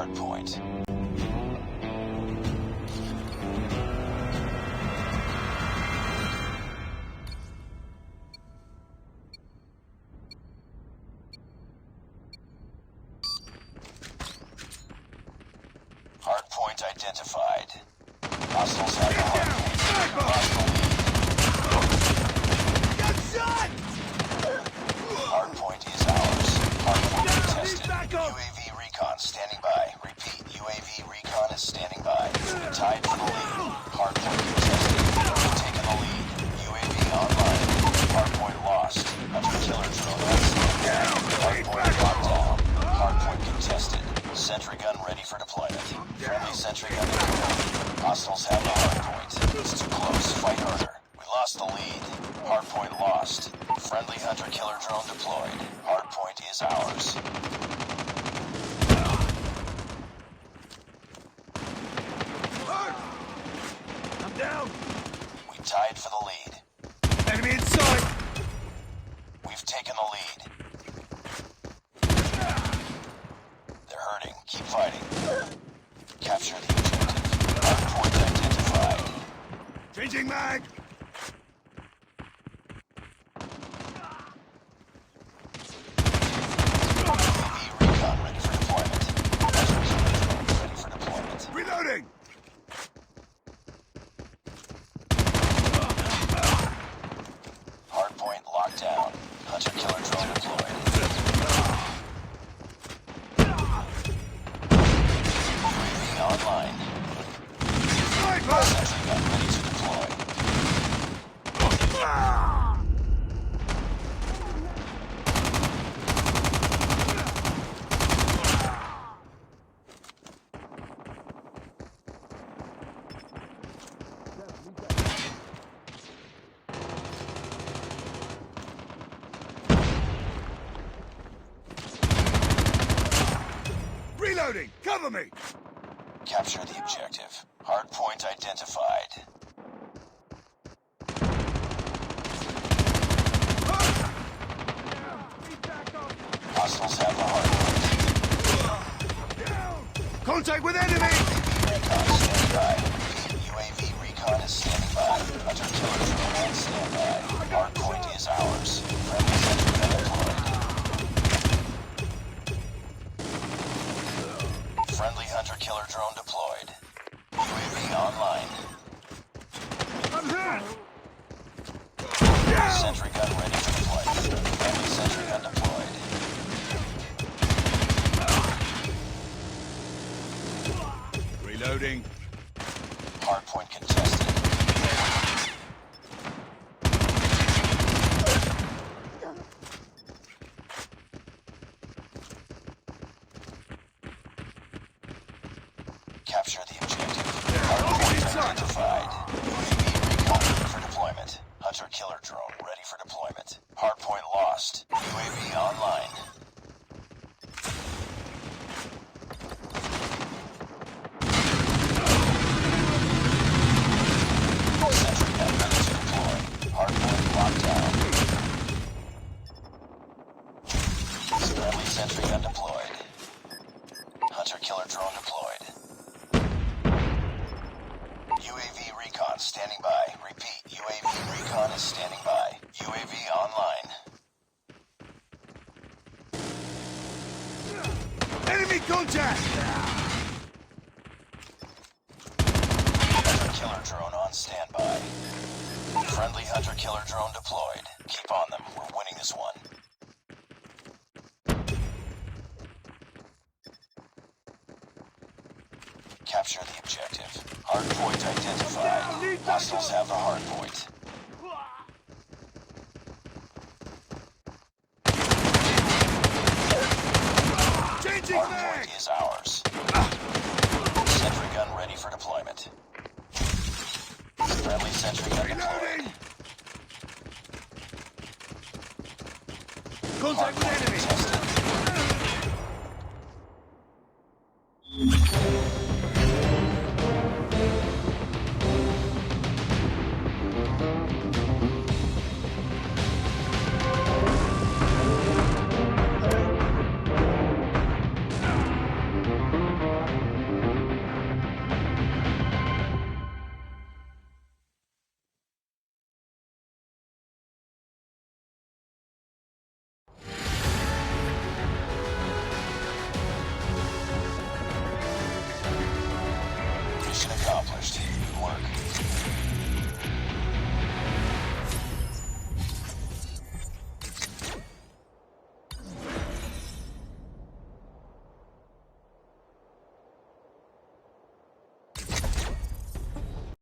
hard point. Hard point identified. Hostiles have the hard point. Lost the lead. Hard point is ours. Hard point contested. UAV recon standing by. Repeat, UAV recon is standing by. Tied for the lead. Hard point contested. We've taken the lead. UAV online. Hard point lost. Hunter killer drone on standby. Hard point locked down. Hard point contested. Sentry gun ready for deployment. Friendly sentry gun deployed. Hostiles have the hard point. It's too close. Fight harder. We lost the lead. Hard point lost. Friendly hunter killer drone deployed. Hard point is ours. I'm down. We tied for the lead. Enemy inside. We've taken the lead. They're hurting. Keep fighting. Capture the objective. Hard point identified. Changing mag. UAV recon ready for deployment. Hunter killer drone ready for deployment. Reloading. Hard point locked down. Hunter killer drone deployed. UAV online. Sniper. Sentry gun ready to deploy. Reloading. Cover me. Capture the objective. Hard point identified. Hostiles have the hard point. Contact with enemy. Recon standing by. UAV recon is standing by. Hunter killer drone on standby. Hard point is ours. Friendly sentry gun deployed. Friendly hunter killer drone deployed. UAV online. I'm hit. Sentry gun ready for deployment. Friendly sentry gun deployed. Reloading. Hard point contested. Capture the objective. Hard point identified. UAV recon ready for deployment. Hunter killer drone ready for deployment. Hard point lost. UAV online. Sentry gun ready to deploy. Hard point locked down. Friendly sentry gun deployed. Hunter killer drone deployed. UAV recon standing by. Repeat, UAV recon is standing by. UAV online. Enemy contact. Hunter killer drone on standby. Friendly hunter killer drone deployed. Keep on them. We're winning this one. Capture the objective. Hard point identified. Hostiles have the hard point. Changing Hard mag. point is ours. Sentry gun ready for deployment. Friendly sentry gun deployed. Reloading. Contact with enemy.